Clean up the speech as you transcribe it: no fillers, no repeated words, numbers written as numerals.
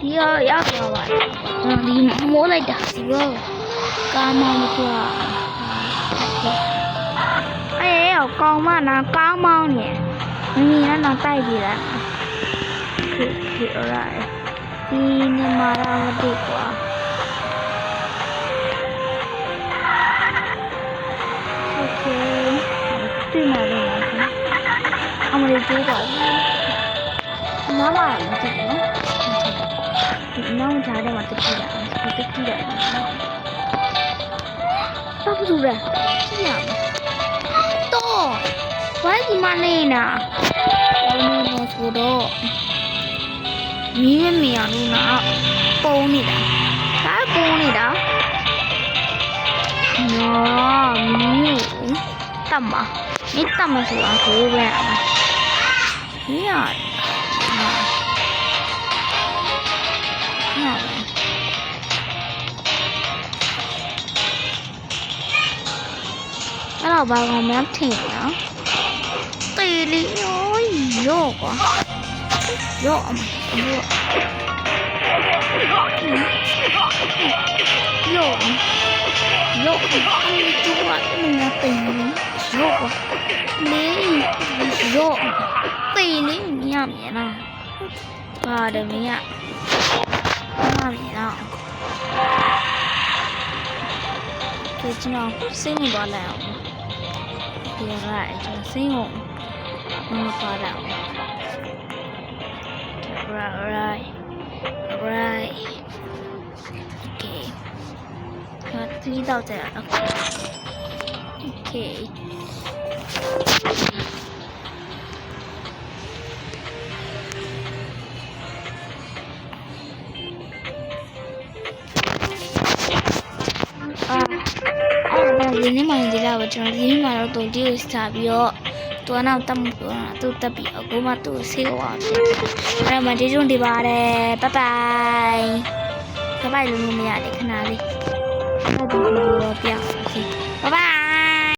ဒီရောက်သွားပါဒီမိုးလိုက်တာဒီတော့ကားမောင်းကွာအဲ့ကောင်းမနာကားမောင်းနေမင်းကတော့တိုက်ပြီလားဒီအရာဒီနေမှာတော့မသိကွာโอเคတွေ့မှာလေအမလေးတိုးပါနားလာမသိဘူးနော်ဒီနောက်ကြားထဲမှာတက်ကြည့်တာတက်ကြည့်တာဘာလို့လဲကြည့်ရမယ်တော့ဘာဒီမနေတာဘာလို့ဆိုတော့မင်းမရလို့နာပုံနေတာဒါပုံနေတာနော်မင်းတတ်မှာမင်းတတ်မှာဆိုတာကိုပဲမင်းရအဲ့တော့ဘာကောင်မှထင်နော်တီလီရောကွာရောအမရောအမေတူကမင်းတင်ရောကွာနေရောတီလီညံ့ရနော်ပါတယ်မင်းရညံ့ရနော်ဒီကျွန်တော်စိတ်ဝင်သွားလိုက်အောင်ဒီရိုက်ကျွန်တော်စိတ်ဝင်သွားလိုက်အောင်right okay ဟာတီးတော့တယ် okay ဒီနေ့မှဒီလာတော့ကျွန်တော်ဒီနေ့မှတော့တုံးတီးကိုစားပြီးတော့သူကနောက်တက်မှုကသူ့တက်ပြီးအခုမှသူ့ဆေးဝါးဖြစ်အဲ့မှာဒီကျုံဒီပါတယ်ဘိုင်ဘိုင်လုံးမရတယ်ခဏလေးအဲ့ဒါကိုပြပါစီဘိုင်ဘိုင်